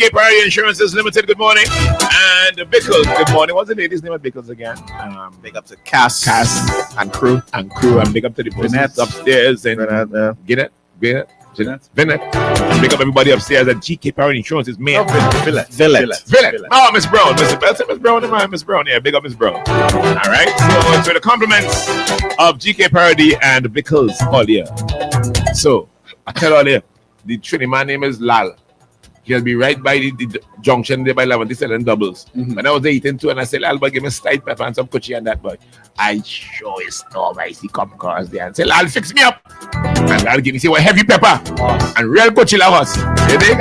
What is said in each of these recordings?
GK Priority Insurances Limited, good morning. And Bickles, good morning. What's the lady's name of Bickles again? Big up to Cass and crew. And big up to the persons upstairs and Vinette. Big up everybody upstairs at GK Priority Insurances. Villette. Oh, Miss Brown. Miss Brown. Miss Brown. Yeah, big up Miss Brown. All right. So the compliments of GK Priority and Bickles earlier. So I tell earlier, the Trini man name is Lal. He'll be right by the junction there by 11 selling doubles. When I was eating too, and I said, Lal, but give me slight pepper and some kuchi and that, boy. I sure is storm. I see come across there and say, Lal, fix me up. And Lal give me say, well, heavy pepper and real kuchi lavas.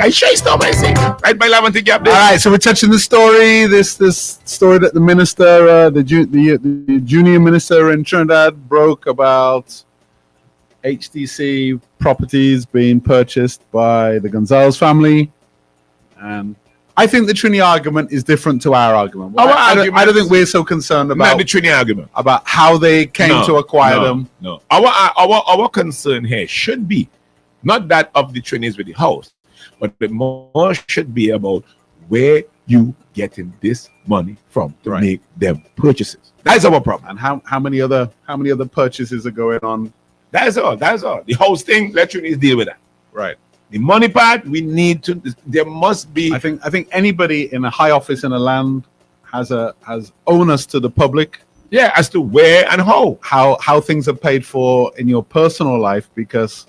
I sure is storm. I say, right by 11 gap there. All right, so we're touching the story. This story that the minister, the junior minister in Trinidad broke about HTC properties being purchased by the Gonzalez family. And I think the Trini argument is different to our argument. I don't think we're so concerned about the Trini argument, about how they came to acquire them. No, our concern here should be not that of the Trinis with the house, but the more should be about where you getting this money from to make them purchases. That's our problem. And how many other purchases are going on? That's all. The house thing, let Trinis deal with that. Right. The money part, we need to. There must be. I think anybody in a high office in a land has onus to the public. Yeah, as to where and how things are paid for in your personal life, because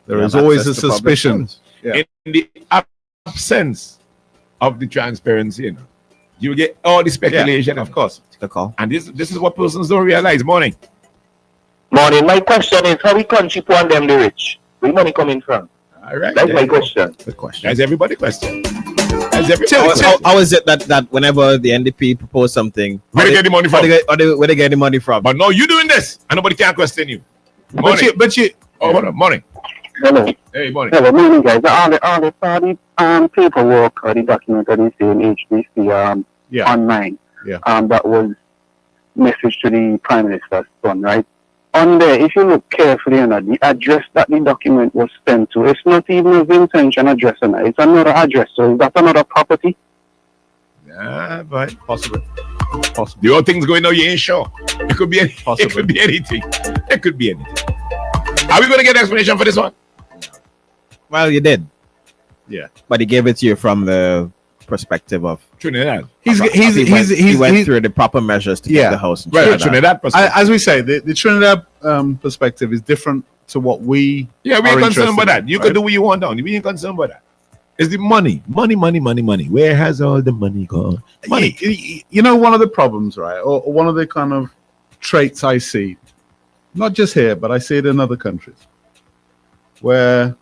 there is always a suspicion. In the absence of the transparency, you get all the speculation. Of course, and this is what persons don't realize. Morning. My question is, how we country poor them the rich? Where money coming from? All right. That's my question. Good question. That's everybody's question. How is it that whenever the NDP propose something, where they get the money from? Where they get the money from? But no, you doing this, and nobody can question you. Morning. But you. Oh, hold on. Morning. Hello. Hey, morning. Hello, morning, guys. All the paperwork or the document that is in HBC online. Yeah. That was message to the Prime Minister's son, right? On there, if you look carefully, the address that the document was sent to, it's not even a Vincennes address, it's another address. So is that another property? Yeah, but possible. The whole thing's going on, you ain't sure. It could be anything. It could be anything. It could be anything. Are we going to get an explanation for this one? Well, you did. Yeah. But he gave it to you from the perspective of Trinidad. He went through the proper measures to get the house in Trinidad. Trinidad perspective. As we say, the Trinidad perspective is different to what we we ain't concerned about that. You can do what you want down. We ain't concerned about that. It's the money. Where has all the money gone? Money. You know, one of the problems, right, or one of the kind of traits I see, not just here, but I see it in other countries, where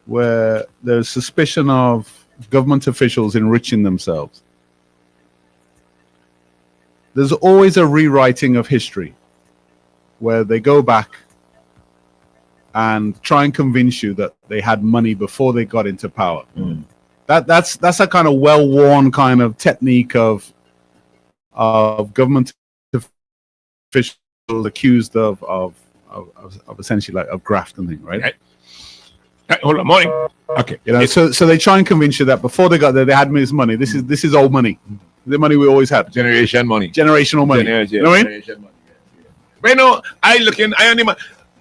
there's suspicion of government officials enriching themselves. There's always a rewriting of history where they go back and try and convince you that they had money before they got into power. That's a kind of well-worn kind of technique of government officials accused of essentially like of graft and things, right? Hold on, morning. Okay, so they try and convince you that before they got there, they had this money. This is old money, the money we always had. Generational money. You know what I mean? But no,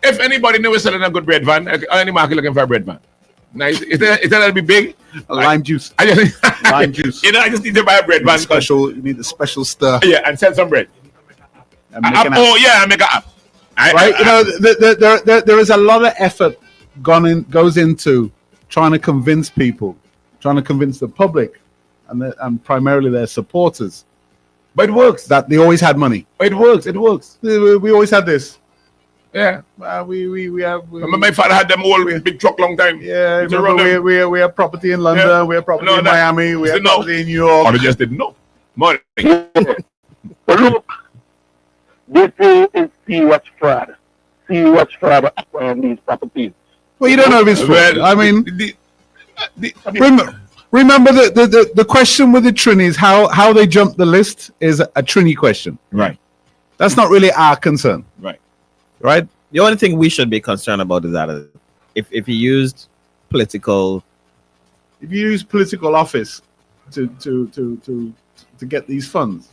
if anybody knows selling a good bread van, I only market looking for a bread van. Nice. Is that be big? Lime juice. Lime juice. I just need to buy a bread van. You need the special stir. Yeah, and sell some bread. And make an app. Make an app. Right? There is a lot of effort goes into trying to convince people, trying to convince the public, and primarily their supporters. But it works. That they always had money. It works. We always had this. Yeah. We have. Remember my father had them all big truck long time. Yeah. Remember we have property in London. Yeah. We have property in Miami. We have property in New York. Or they just didn't know. Money. Look, this is see what's fraud. See what's fraud on these properties. Well, you don't know if it's fraud. I mean, remember the question with the Trinis, how they jumped the list is a Trini question. Right. That's not really our concern. Right. The only thing we should be concerned about is that if he used political if you use political office to get these funds.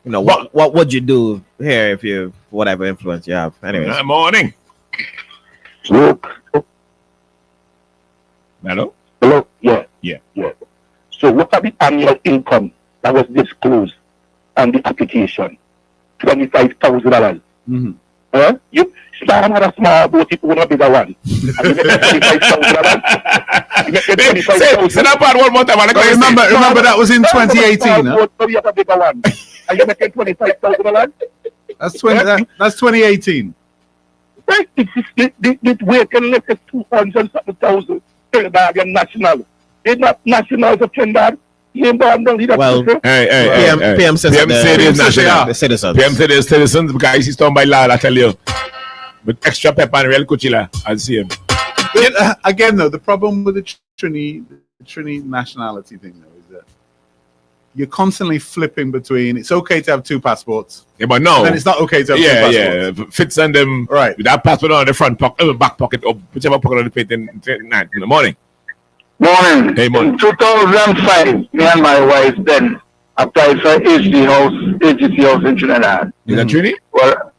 You know, what would you do here if you whatever influence you have? Anyway. Good morning. Look. Hello? Hello? Yeah. Yeah. So what are the annual income that was disclosed on the application? $25,000. Mm-hmm. You start with a small boat, it won't be bigger one. And you make $25,000. You make $25,000. Say that part one more time. Remember that was in 2018. Huh? You have a bigger one. And you make $25,000. That's 2018. Right? The weight can lift at 200,000. Trinidad and national. They're not nationals of Trinidad. Well, PM says PM said it's national. The citizens. PM said it's citizens because he's done by law, I tell you. With extra pepper and real kuchila, I'll see him. Again, though, the problem with the Trini nationality thing, though, is that you're constantly flipping between. It's okay to have two passports. Yeah, but no. And then it's not okay to have two passports. Yeah. Fitz and them right with that passport on the front pocket, back pocket, or whichever pocket on the plate in the morning. Morning. Hey, morning. In 2005, me and my wife then applied for HGC house in Trinidad. You got Trini? Well,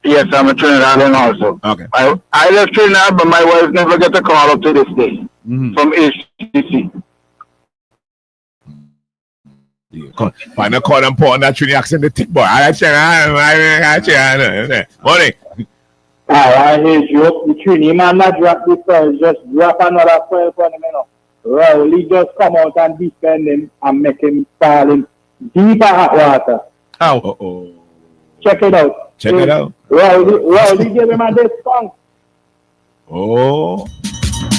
yes, I'm a Trinidadian also. Okay. I left Trinidad, but my wife never get a call up to this day from HGC. Find a call and put on that Trini accent, the thick boy. Morning. I hear you. The Trini man not drop this price, just drop another 12 on him, you know. Rowley just come out and defend him and make him fall in deeper hot water. How? Uh-oh. Check it out. Rowley gave him a discount. Oh.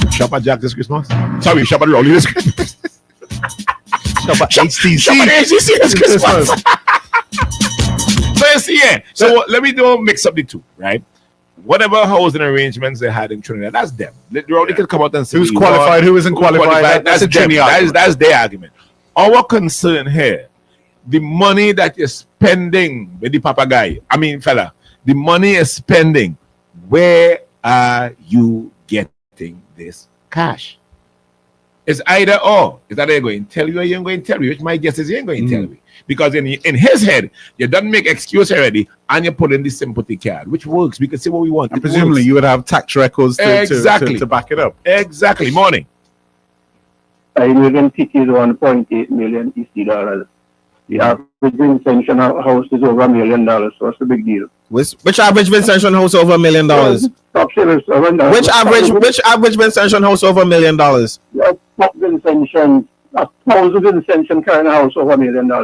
Shop at Jack this Christmas. Sorry, shop at Rowley this Christmas. Shop at HTC. Shop at HTC this Christmas. So you see, So let me mix up the two, right? Whatever housing arrangements they had in Trinidad, that's them. Rowley can come out and say who's qualified, who isn't qualified. That's a Trini argument. That's their argument. Our concern here, the money that you're spending with the papagayo, the money you're spending, where are you getting this cash? It's either or. Is that they're going to tell you or you ain't going to tell you? Which my guess is you ain't going to tell me. Because in his head, you don't make excuse already and you put in the sympathy card, which works. We can say what we want. And presumably you would have tax records to back it up. Exactly. Morning. I live in Tiki is 1.8 million EC dollars. The average Vincentian house is over $1 million, so it's a big deal. Which average Vincentian house over $1 million? Top sellers, which average Vincentian house over $1 million? Top Vincentian, 1,000 Vincentian current house over $1 million. Dean,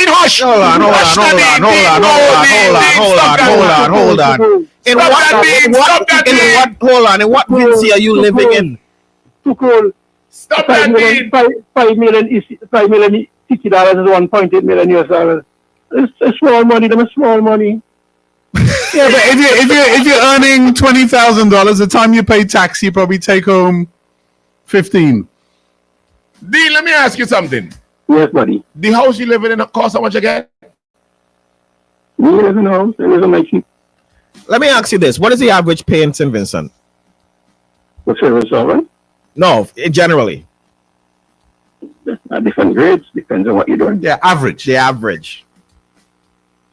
hush. Hold on. In what Vinci are you living in? Too cool. Stop that, Dean. 5 million $1.8 million US dollars. It's small money. Them is small money. Yeah, but if you're earning $20,000, the time you pay tax, you probably take home 15. Dean, let me ask you something. Yes, buddy. The house you live in cost how much again? We live in a house. It isn't like cheap. Let me ask you this: what is the average pay in St. Vincent? What's your result? No, generally. Different grades. Depends on what you're doing. Yeah, average. The average.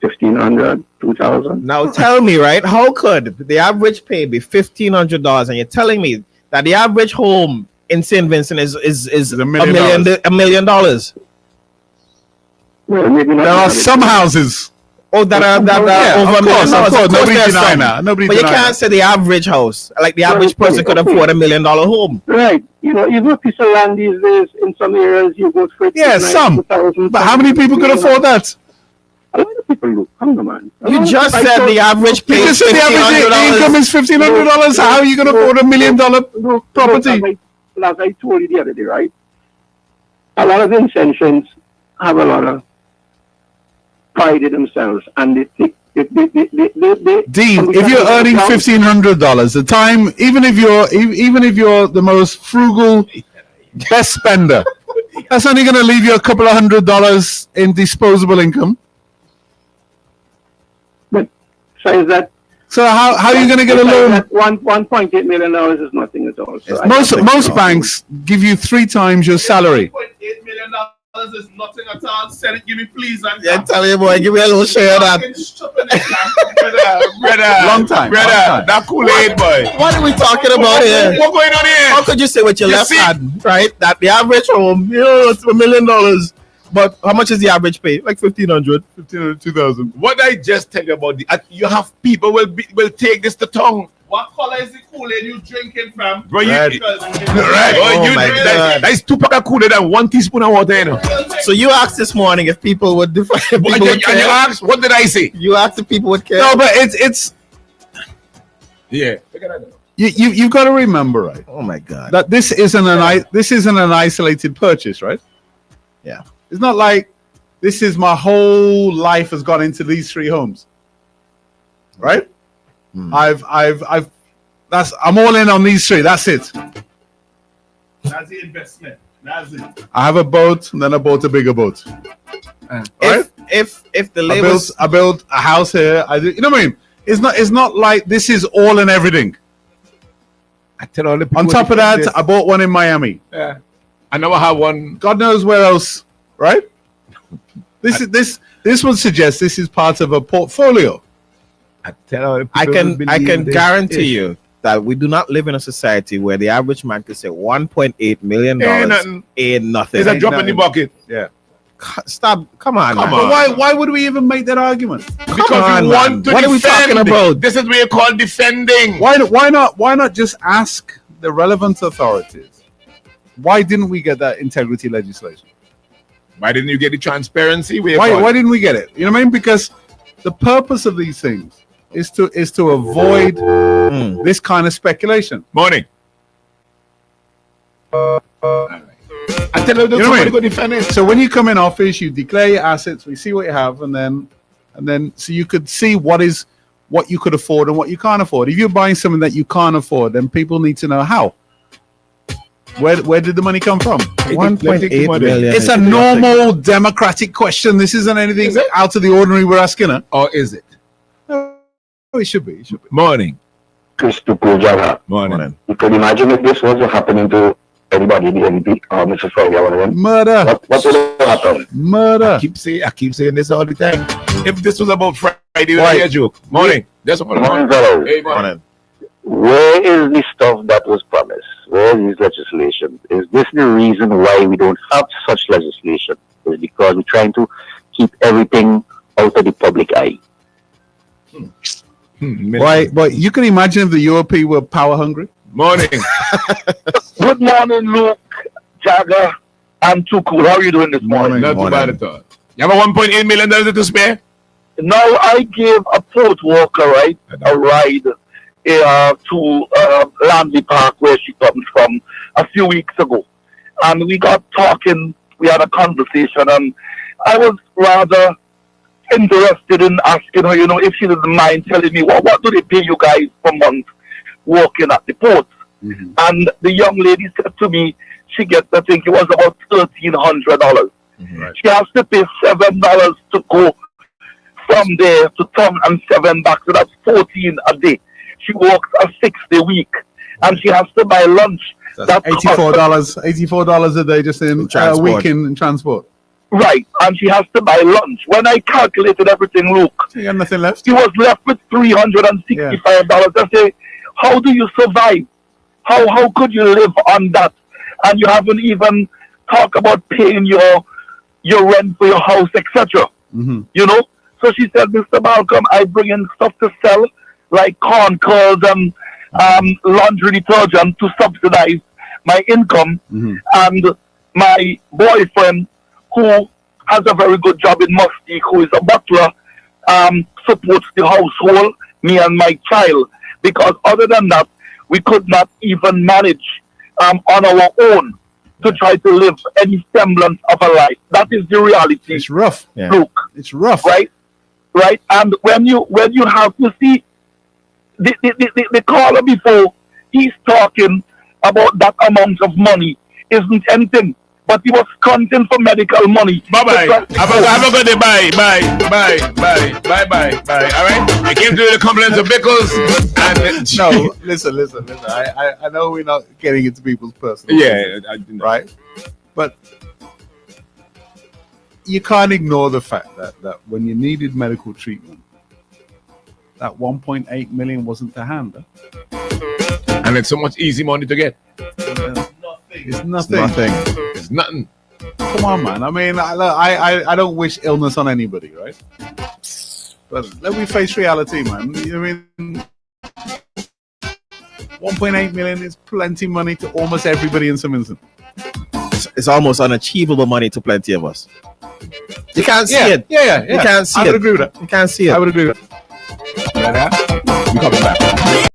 1,500, 2,000. Now tell me, right? How could the average pay be $1,500, and you're telling me that the average home in St. Vincent is $1 million? Well, maybe not. There are some houses. Oh, that are over $1 million. Of course. Nobody denying that. But you can't say the average house, like the average person could afford $1 million home. Right. You know, even a piece of land these days, in some areas, you go for it. Yeah, some. But how many people could afford that? A lot of people look. Come on, man. You just said the average pay is $1,500. Income is $1,500. How are you going to afford $1 million property? As I told you the other day, right? A lot of Vincentians have a lot of pride in themselves, and they think they Dean, if you're earning $1,500, the time, even if you're the most frugal, best spender, that's only going to leave you a couple of $100 in disposable income. But besides that, So how are you going to get a loan? $1.8 million is nothing at all. So Most banks give you 3 times your salary. $1.8 million is nothing at all. Senate, give me please. Yeah, tell you, boy, give me a little share of that. brother, Long time. that Kool-Aid boy. What are we talking about here? What going on here? How could you say with your You left see? hand, right, that the average home, it's $1 million, but how much is the average pay? Like 1,500, 2,000. What I just tell you about you have people will take this to tongue. What color is the Kool-Aid you drinking from? Bro, Red. Right. Oh You my drink God. that is 2 pack of Kool-Aid and 1 teaspoon of water, you know. So you asked this morning if people would define. And you asked, what did I say? You asked if people would care. No, but it's Yeah. you've got to remember, right, Oh my God. that this isn't an isolated purchase, right? Yeah. It's not like this is my whole life has gone into these 3 homes, right? I'm all in on these 3. That's it. That's the investment. That's it. I have a boat, and then I bought a bigger boat. Right? If the labels, I built a house here. You know what I mean? It's not like this is all and everything. I tell all the people On top of that, I bought one in Miami. yeah. I never have one. God knows where else, right? This would suggest this is part of a portfolio. I tell all the people I can believe this. guarantee you that we do not live in a society where the average man could say $1.8 million ain't nothing. It's a drop in the bucket. Yeah. Stop! Come on, Come man. on. But why would we even make that argument? Because on, we want man. to What are we defend. talking about? This is what you call defending. Why not just ask the relevant authorities? Why didn't we get that integrity legislation? Why didn't you get the transparency? Why didn't we get it? You know what I mean? Because the purpose of these things is to avoid this kind of speculation. Morning. I tell you, You know what I somebody mean? go defend it. So when you come in office, you declare your assets, we see what you have, and then so you could see what you could afford and what you can't afford. If you're buying something that you can't afford, then people need to know how. Where did the money come from? 1.8 million. It's a normal democratic question. This isn't anything Is it? out of the ordinary we're asking her. Or is it? Oh, it should be. Morning. Christopher Java. Morning. You can imagine if this was happening to anybody in the NP or Mr. Frog. Murder. What would happen? Murder. I keep saying this all the time. If this was about Friday, it would Why? be a joke. Morning. That's what Morning, fellows. Hey, morning. Where is the stuff that was promised? Where is this legislation? Is this the reason why we don't have such legislation? Is because we're trying to keep everything out of the public eye. Why? But you can imagine if the UOP were power hungry. Morning. Good morning, Luke, Jagger, and Tuku. How are you doing this morning? Not too bad at all. You have a $1.8 million to spare? Now, I gave a port worker, right, a ride to Langley Park, where she comes from, a few weeks ago. And we got talking, we had a conversation, and I was rather interested in asking her, if she doesn't mind telling me, what do they pay you guys per month working at the port? Mm-hmm. And the young lady said to me, she gets, I think it was about $1,300. Mm-hmm. Right. She has to pay $7 to go from there to town and $7 back, so that's $14 a day. She works a 6-day week, and she has to buy lunch. That's $84 a day just in a week in transport. Right, and she has to buy lunch. When I calculated everything, Luke, So you got nothing left. she was left with $365. I say, how do you survive? How could you live on that? And you haven't even talked about paying your rent for your house, etc. Mm-hmm. So she said, Mr. Malcolm, I bring in stuff to sell, like corn curls and laundry detergent to subsidize my income. Mm-hmm. And my boyfriend, who has a very good job in Mustique, who is a butler, supports the household, me and my child. Because other than that, we could not even manage on our own to try to live any semblance of a life. That is the reality. It's rough. Yeah. Luke. It's rough. Right? And when you have to see the caller before, he's talking about that amount of money isn't anything. but he was counting for medical money. Bye-bye. Have a good day. Bye. All right? I came to the compliments of Bickles. And No, listen. I know we're not getting into people's personal yeah, right? But you can't ignore the fact that when you needed medical treatment, that 1.8 million wasn't to hand. And it's so much easy money to get. It's nothing. It's nothing. Come on, man. I mean, I don't wish illness on anybody, right? But let me face reality, man. I mean, 1.8 million is plenty money to almost everybody in St. Vincent. It's almost unachievable money to plenty of us. You can't see it. Yeah. You can't see it. I would agree with that. You can't see it. I would agree with that. We coming back.